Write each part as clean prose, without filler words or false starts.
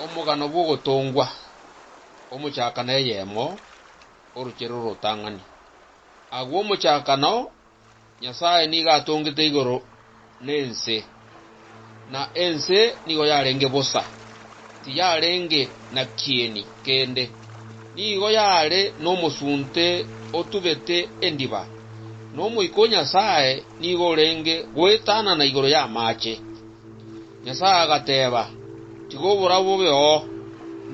Omugano bw'ogotongwa omuchakano eyemo oruchero rutang'ani. Agwo omuchakano Nyasaye niga atongete igoro nense, na ense nigo yarenge bosa, tiyarenge na kieni kende, nigo yare n'omusunte otubete endiba, n'omoiko Nyasaye nigo renge gwetana na igoro ya mache. Nyasaye agateba tigo oborabu beo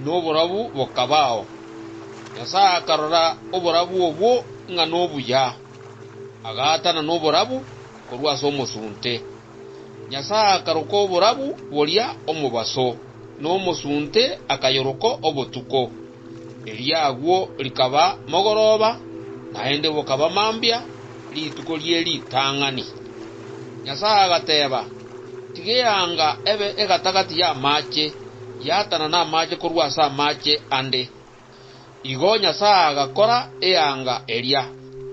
n'oborabu bokabao. Nyasaye akarora oborabu obwo ng'a n'obuya, agatana n'oborabu korwa ase omosunte. Nyasaye akaroka oborabu boria omubaso, n'omosunte akayoroka obotuko. Eriagwo likaba mogoroba, naende bokaba mambia, lituko lie litang'ani. Nyasaye agateba tigeyanga ebe egatagati ya mache, yatana na mache korwa ase amache ande. Igo Nyasaye agakora eyanga eria,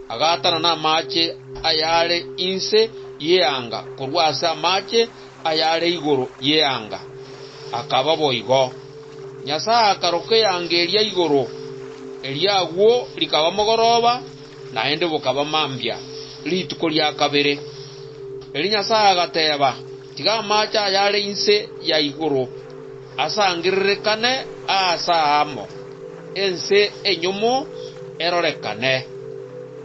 agatana na mache ayare inse yeanga korwa ase amache ayare igoro yeanga. Akaba boigo. Nyasaye akaroka eyanga eria igoro, eriagwo likaba mogoroba, naende bokaba mambia, lituko lia kabere. Eri Nyasaye agateba tiga amache ayare inse ya igoro asangirekane asa amo, ense enyomo erorekane.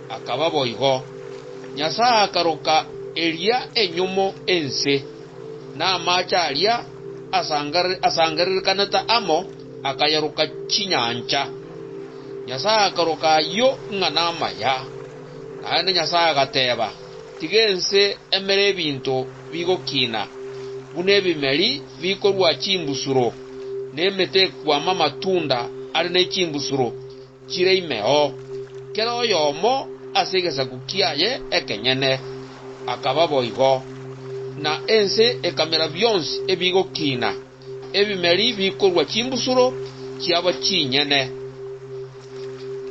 Akaba boigo. Nyasaye akaroka eria enyomo ense, na amache aria asangirekaneta amo akayaruka chinyancha. Nyasaye akaroka yo ng'a namaya, naende Nyasaye agateba tiga ense emere ebinto bigokina, buna ebimeri bikorwa chimbusuro, n'emete ekwama amatunda ari n'echimbusuro chire imeo, kera oyomo ase egesaku kiaye ekenyene. Akaba boigo. Na ense ekamera byonsi ebigokina, ebimeri bikorwa chimbusuro chiaba chinyene,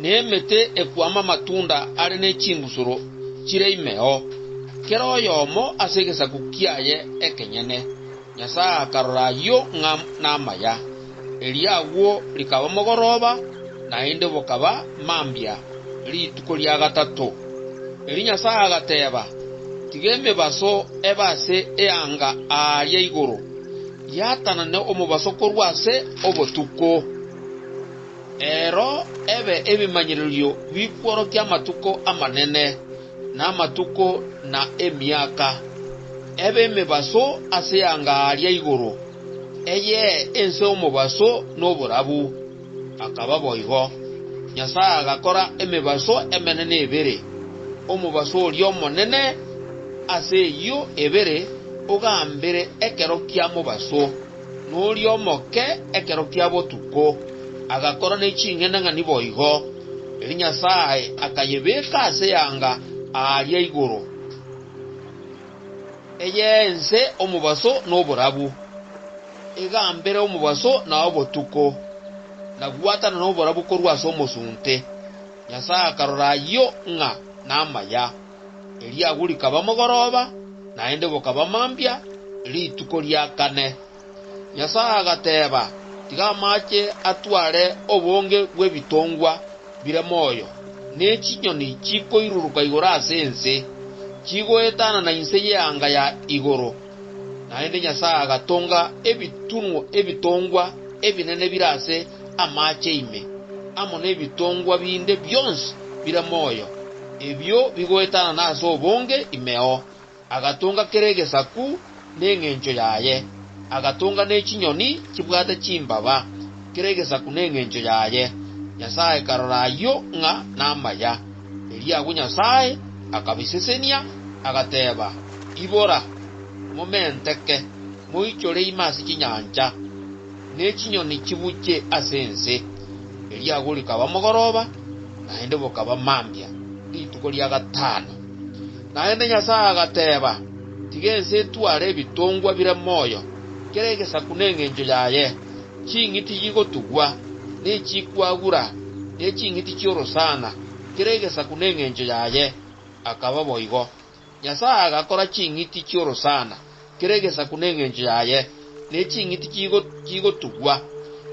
n'emete ekwama amatunda ari n'echimbusuro chire imeo, kera oyomo ase egesaku kiaye ekenyene. Nyasaye akarora yo ng'a namaya, eriagwo likaba mogoroba, naende bokaba mambia, lituko lia gatato. Eri Nyasaye agateba tiga emebaso ebase eanga aria igoro, yatanane omubaso korwa ase obotuko. Ero ebe ebimanyirerio bikworokia amatuko amanene, na amatuko na emiaka. Ebe emebaso ase eanga aria igoro, eye ense omubaso n'oborabu. Akaba boigo. Nyasaye agakora emebaso emenene ebere, omubaso oria omonene ase iyo ebere ogambere ekero kia mubaso, n'oria omoke ekero kia botuko. Agakora n'eching'ene ng'ani boigo. Eri Nyasaye akayebeka ase yanga aria igoro, eye ense omubaso n'oborabu, egambere omubaso na obotuko, nagwatana n'oborabu korwa ase omosunte. Nyasaye akarora yo ng'a namaya, eriagwo likaba mogoroba, naende bokaba mambia, lituko lia kane. Nyasaye agateba tiga amache atware obonge bw'ebitongwa bire moyo, n'echinyoni chikoiruruka igoro ase ense, chigoetana na inse yeanga ya igoro. Naende Nyasaye agatonga ebitongwa ebinene bire ase amache ime, amo n'ebitongwa binde byonsi bire moyo, ebyo bigoetana nase obonge imeo. Agatonga kera egesaku n'eng'encho yaye, agatonga n'echinyoni chibwate chimbaba, kera egesaku n'eng'encho yaye. Nyasaye karora yo ng'a namaya, eriagwo Nyasaye akabisesenia agateba ibora momenteke moichore imasi chinyancha, n'echinyoni chibuche ase ense. Eriagwo likaba mogoroba, naende bokaba mambia, lituko lia gatano. Naende Nyasaye agateba tiga ense etware ebitongwa bire moyo, kera egesaku n'eng'encho yaye, ching'iti chigotugwa, n'echikwagura, n'eching'iti chiorosana, kera egesaku n'eng'encho yaye. Akaba boigo. Nyasaye agakora ching'iti chiorosana, kera egesaku n'eng'encho yaye, n'eching'iti chigotugwa,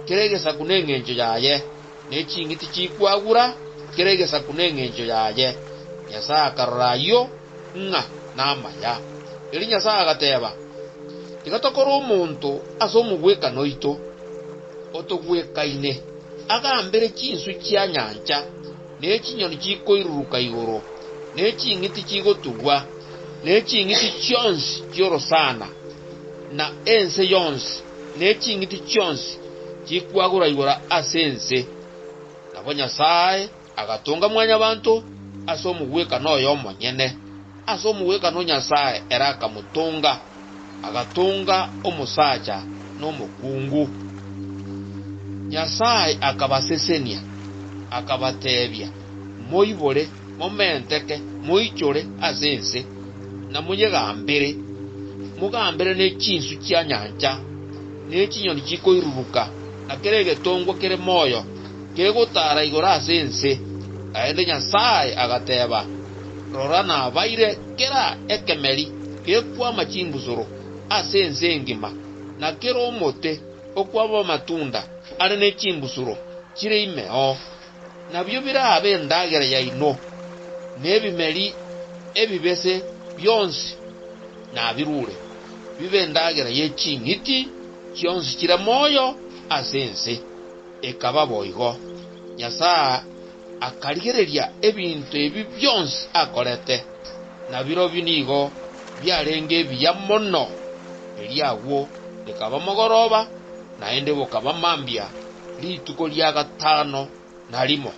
keregesa kuneng'encho yaye, neching'iti chikwagura keregesa kuneng'encho yaye. Nyasaye akarora yo ng'a namaya. Eri Nyasaye agateba, tiga tokora omonto ase omogwekano ito otogwekaine agambere chinsu chia nyancha, nechinyoni chikoiruruka igoro, neching'iti chigotugwa, neching'iti chionsi chiorosana, na ense yonsi neching'iti chionsi chikwagura igora ase ense. Nabo Nyasaye agatunga mwanya bantu ase omogwekano oyo omonyene. Ase omogwekano Nyasaye era akamutunga, agatunga omosacha n'omokungu. Nyasaye akabasesenia, akabatebia, moibore, momenteke, moichore ase ense, na monyegambere, mugambere nechinsu chia nyancha, nechinyoni chikoiruruka, na kere egetongwa kere moyo kegotara igora ase ense. Aende Nyasaye agateba, rora nabaire kera ekemeri gekwama chimbusoro ase ense engima, na kera omote okwaba amatunda are nechimbusoro chire imeo, nabyo birabe endagera yaino, nebimeri ebibese byonsi nabirure bibe endagera yeching'iti chionsi chire moyo ase ense. Ekaba boigo Nyasaye akarigereria ebintu ebi byonsi akorete, nabiro binigo byarenge ebiya mono. Eriagwo likaba mogoroba, naende bokaba mambia rituko lia gatano na limo.